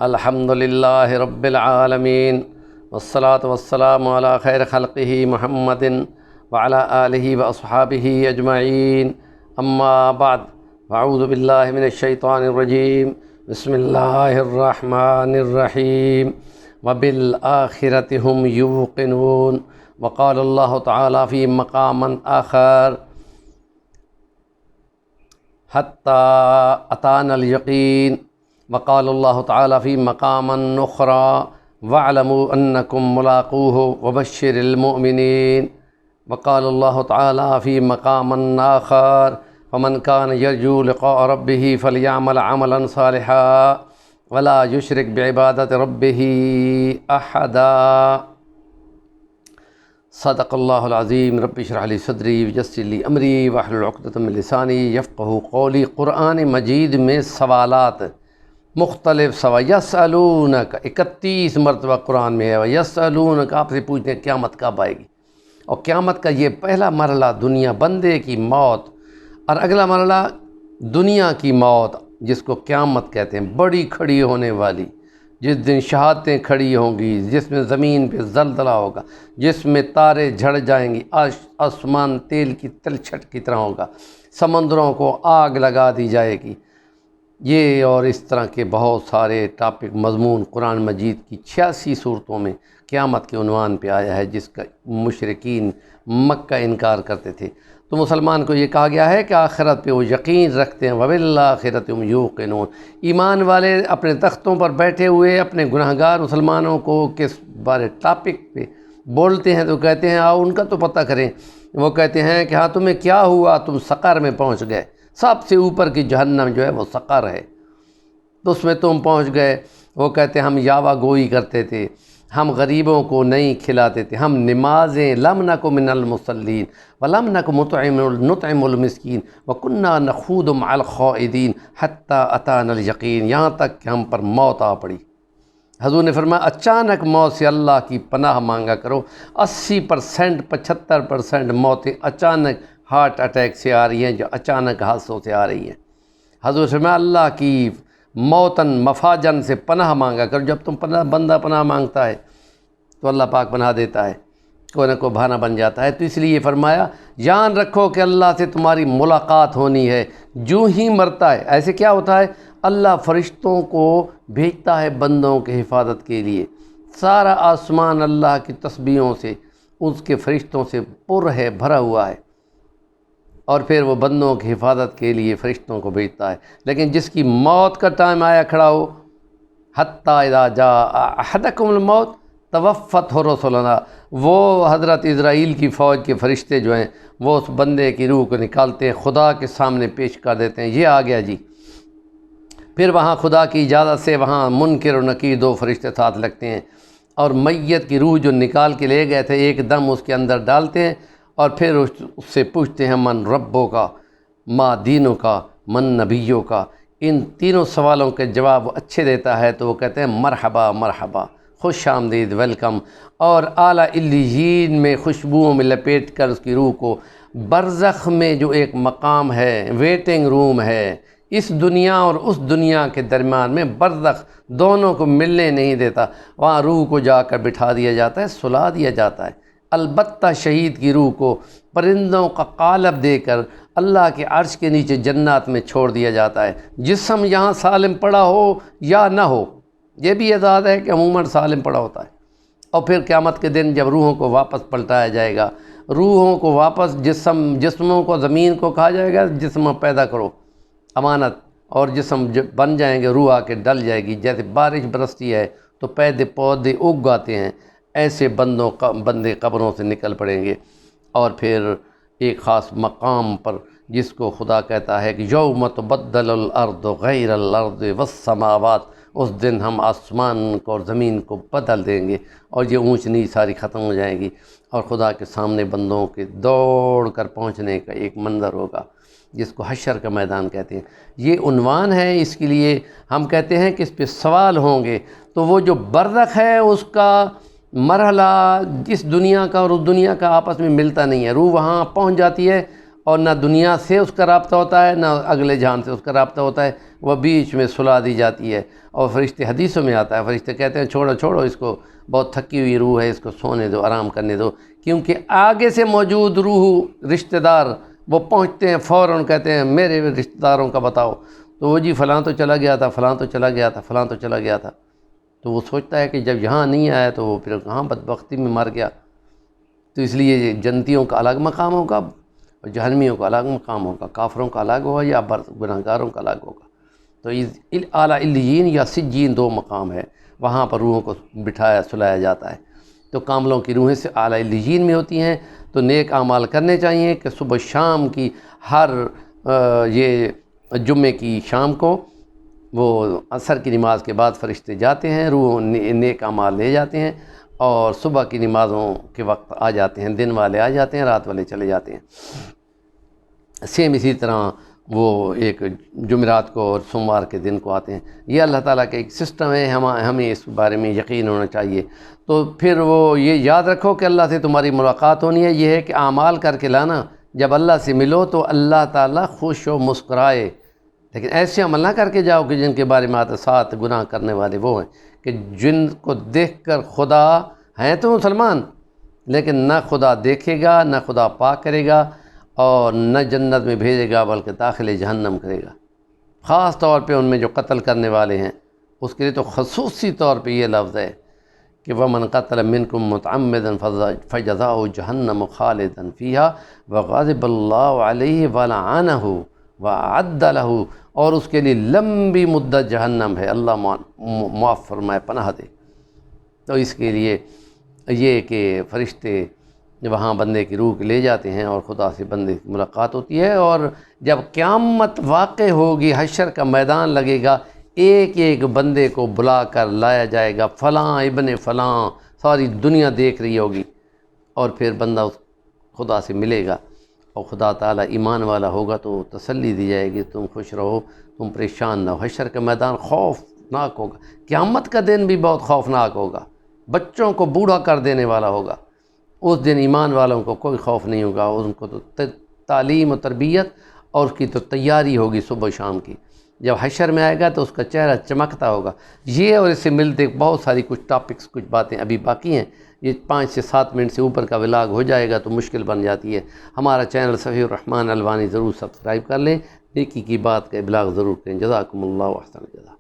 الحمد للہ رب العالمین والصلاة والسلام علی خیر خلقہ محمد وعلی آلہ واصحابہ اجمعین اما بعد اعوذ باللہ من الشیطان الرجیم بسم اللہ الرحمن الرحیم وبالآخرۃ هم یوقنون وقال اللہ تعالی فی مقام آخر حتی اتانا الیقین وقال اللہ تعالی فی مقام اخری واعلموا انکم ملاقوہ وبشر المؤمنین وقال اللہ تعالی فی مقام آخر فمن کان یرجو لقاء ربہ فلیعمل عملا صالحا ولا یشرک بعبادت ربہ احدا۔ صدق اللہ العظیم۔ رب اشرح لی صدری ویسر لی امری واحلل عقدۃ من لسانی یفقہوا قولی۔ قرآن مجید میں سوالات مختلف سوال، یسألونک 31 مرتبہ قرآن میں ہے، یسألونک آپ سے پوچھتے ہیں قیامت کب آئے گی، اور قیامت کا یہ پہلا مرحلہ دنیا بندے کی موت، اور اگلا مرحلہ دنیا کی موت جس کو قیامت کہتے ہیں، بڑی کھڑی ہونے والی، جس دن شہادتیں کھڑی ہوں گی، جس میں زمین پہ زلزلہ ہوگا، جس میں تارے جھڑ جائیں گی، آسمان تیل کی تلچھٹ کی طرح ہوگا، سمندروں کو آگ لگا دی جائے گی۔ یہ اور اس طرح کے بہت سارے ٹاپک مضمون قرآن مجید کی 86 صورتوں میں قیامت کے عنوان پہ آیا ہے، جس کا مشرکین مکہ انکار کرتے تھے۔ تو مسلمان کو یہ کہا گیا ہے کہ آخرت پہ وہ یقین رکھتے ہیں، وَبِالْآخِرَةِ هُمْ يُوقِنُونَ۔ ایمان والے اپنے تختوں پر بیٹھے ہوئے اپنے گنہگار مسلمانوں کو کس بارے ٹاپک پہ بولتے ہیں تو کہتے ہیں آؤ ان کا تو پتہ کریں۔ وہ کہتے ہیں کہ ہاں تمہیں کیا ہوا، تم سقر میں پہنچ گئے، سب سے اوپر کی جہنم جو ہے وہ سقر ہے، تو اس میں تم پہنچ گئے۔ وہ کہتے ہیں ہم یاوہ گوئی کرتے تھے، ہم غریبوں کو نہیں کھلاتے تھے، ہم نمازیں لم نک من المصلین ولم نک نطعم المسکین وکنا نخوض مع الخائضین حتی اتانا الیقین، یہاں تک کہ ہم پر موت آ پڑی۔ حضور نے فرمایا اچانک موت سے اللہ کی پناہ مانگا کرو۔ 80% 75% موتیں اچانک ہارٹ اٹیک سے آ رہی ہیں، جو اچانک حادثوں سے آ رہی ہیں۔ حضور سے میں اللہ کی موتن مفاجن سے پناہ مانگا کر۔ جب تم بندہ پناہ مانگتا ہے تو اللہ پاک پناہ دیتا ہے، کوئی نہ کوئی بہانہ بن جاتا ہے۔ تو اس لیے یہ فرمایا جان رکھو کہ اللہ سے تمہاری ملاقات ہونی ہے جو ہی مرتا ہے۔ ایسے کیا ہوتا ہے، اللہ فرشتوں کو بھیجتا ہے بندوں کے حفاظت کے لیے، سارا آسمان اللہ کی تسبیحوں سے، اس کے فرشتوں سے پر ہے، بھرا ہوا ہے، اور پھر وہ بندوں کی حفاظت کے لیے فرشتوں کو بھیجتا ہے۔ لیکن جس کی موت کا ٹائم آیا کھڑا ہو، حتیٰ اذا جاء احدکم الموت توفتہ رسلنا، وہ حضرت اسرائیل کی فوج کے فرشتے جو ہیں وہ اس بندے کی روح کو نکالتے ہیں، خدا کے سامنے پیش کر دیتے ہیں، یہ آ گیا جی۔ پھر وہاں خدا کی اجازت سے وہاں منکر و نکیر 2 فرشتے ساتھ لگتے ہیں، اور میت کی روح جو نکال کے لے گئے تھے ایک دم اس کے اندر ڈالتے ہیں، اور پھر اس سے پوچھتے ہیں من ربوں کا، ما دینوں کا، من نبیوں کا۔ ان تینوں سوالوں کے جواب وہ اچھے دیتا ہے تو وہ کہتے ہیں مرحبا مرحبا، خوش آمدید، ویلکم، اور اعلیٰ علیین میں خوشبوؤں میں لپیٹ کر اس کی روح کو برزخ میں جو ایک مقام ہے، ویٹنگ روم ہے، اس دنیا اور اس دنیا کے درمیان میں برزخ، دونوں کو ملنے نہیں دیتا، وہاں روح کو جا کر بٹھا دیا جاتا ہے، سلا دیا جاتا ہے۔ البتہ شہید کی روح کو پرندوں کا قالب دے کر اللہ کے عرش کے نیچے جنات میں چھوڑ دیا جاتا ہے، جسم یہاں سالم پڑا ہو یا نہ ہو۔ یہ بھی اعزاز ہے کہ عموماً سالم پڑا ہوتا ہے، اور پھر قیامت کے دن جب روحوں کو واپس پلٹایا جائے گا، روحوں کو واپس جسموں کو، زمین کو کہا جائے گا جسم پیدا کرو، امانت، اور جسم بن جائیں گے، روح آ کے ڈل جائے گی۔ جیسے بارش برستی ہے تو پودے اگ آتے ہیں، ایسے بندے قبروں سے نکل پڑیں گے، اور پھر ایک خاص مقام پر جس کو خدا کہتا ہے کہ یوم تبدل الارض غیر الارض والسماوات، اس دن ہم آسمان کو اور زمین کو بدل دیں گے، اور یہ اونچ نیچ ساری ختم ہو جائے گی، اور خدا کے سامنے بندوں کے دوڑ کر پہنچنے کا ایک منظر ہوگا جس کو حشر کا میدان کہتے ہیں۔ یہ عنوان ہے، اس کے لیے ہم کہتے ہیں کہ اس پہ سوال ہوں گے۔ تو وہ جو برزخ ہے اس کا مرحلہ اس دنیا کا اور اس دنیا کا آپس میں ملتا نہیں ہے، روح وہاں پہنچ جاتی ہے اور نہ دنیا سے اس کا رابطہ ہوتا ہے، نہ اگلے جہان سے اس کا رابطہ ہوتا ہے، وہ بیچ میں سلا دی جاتی ہے، اور فرشتے، حدیثوں میں آتا ہے، فرشتے کہتے ہیں چھوڑو چھوڑو اس کو، بہت تھکی ہوئی روح ہے، اس کو سونے دو، آرام کرنے دو، کیونکہ آگے سے موجود روح رشتہ دار وہ پہنچتے ہیں فوراً، کہتے ہیں میرے رشتہ داروں کا بتاؤ، تو وہ جی فلاں تو چلا گیا تھا، فلاں تو چلا گیا تھا، فلاں تو چلا گیا تھا، تو وہ سوچتا ہے کہ جب یہاں نہیں آیا تو وہ پھر کہاں بدبختی میں مر گیا۔ تو اس لیے جنتیوں کا الگ مقام ہوگا اور جہنمیوں کا الگ مقام ہوگا، کافروں کا الگ ہوگا یا گناہگاروں کا الگ ہوگا۔ تو اعلیٰ علیین یا سجین دو مقام ہے، وہاں پر روحوں کو بٹھایا سلایا جاتا ہے۔ تو کاملوں کی روحیں سے اعلیٰ علیین میں ہوتی ہیں، تو نیک اعمال کرنے چاہیے کہ صبح شام کی ہر یہ جمعے کی شام کو وہ عصر کی نماز کے بعد فرشتے جاتے ہیں، روح نیک اعمال لے جاتے ہیں، اور صبح کی نمازوں کے وقت آ جاتے ہیں، دن والے آ جاتے ہیں، رات والے چلے جاتے ہیں۔ سیم اسی طرح وہ ایک جمعرات کو اور سوموار کے دن کو آتے ہیں۔ یہ اللہ تعالیٰ کا ایک سسٹم ہے، ہمیں اس بارے میں یقین ہونا چاہیے۔ تو پھر وہ یہ یاد رکھو کہ اللہ سے تمہاری ملاقات ہونی ہے، یہ ہے کہ اعمال کر کے لانا، جب اللہ سے ملو تو اللہ تعالیٰ خوش و مسکرائے، لیکن ایسے عمل نہ کر کے جاؤ کہ جن کے بارے میں آتا 7 گناہ کرنے والے وہ ہیں کہ جن کو دیکھ کر خدا ہیں تو مسلمان، لیکن نہ خدا دیکھے گا، نہ خدا پاک کرے گا، اور نہ جنت میں بھیجے گا بلکہ داخل جہنم کرے گا۔ خاص طور پہ ان میں جو قتل کرنے والے ہیں اس کے لیے تو خصوصی طور پہ یہ لفظ ہے کہ وَمَنْ قَتَلَ مِنْكُمْ مُتَعَمِّدًا فَجَزَاؤُهُ جَهَنَّمُ خَالِدًا فِيهَا وَغَضِبَ اللَّهُ عَلَيْهِ وَلَعَنَهُ وَأَعَدَّ لَهُ، اور اس کے لیے لمبی مدت جہنم ہے، اللہ معاف فرمائے، پناہ دے۔ تو اس کے لیے یہ کہ فرشتے وہاں بندے کی روح لے جاتے ہیں اور خدا سے بندے کی ملاقات ہوتی ہے، اور جب قیامت واقع ہوگی، حشر کا میدان لگے گا، ایک ایک بندے کو بلا کر لایا جائے گا، فلاں ابن فلاں، ساری دنیا دیکھ رہی ہوگی، اور پھر بندہ اس خدا سے ملے گا، اور خدا تعالیٰ ایمان والا ہوگا تو تسلی دی جائے گی، تم خوش رہو، تم پریشان نہ ہو۔ حشر کا میدان خوفناک ہوگا، قیامت کا دن بھی بہت خوفناک ہوگا، بچوں کو بوڑھا کر دینے والا ہوگا۔ اس دن ایمان والوں کو کوئی خوف نہیں ہوگا، ان کو تو تعلیم و تربیت اور اس کی تو تیاری ہوگی صبح و شام کی۔ جب حشر میں آئے گا تو اس کا چہرہ چمکتا ہوگا۔ یہ اور اس سے ملتے بہت ساری کچھ ٹاپکس، کچھ باتیں ابھی باقی ہیں، یہ 5 سے 7 منٹ سے اوپر کا ولاگ ہو جائے گا تو مشکل بن جاتی ہے۔ ہمارا چینل صفی الرحمن الوانی ضرور سبسکرائب کر لیں، نیکی کی بات کا ابلاغ ضرور کریں۔ جزاکم اللہ احسن الجزا۔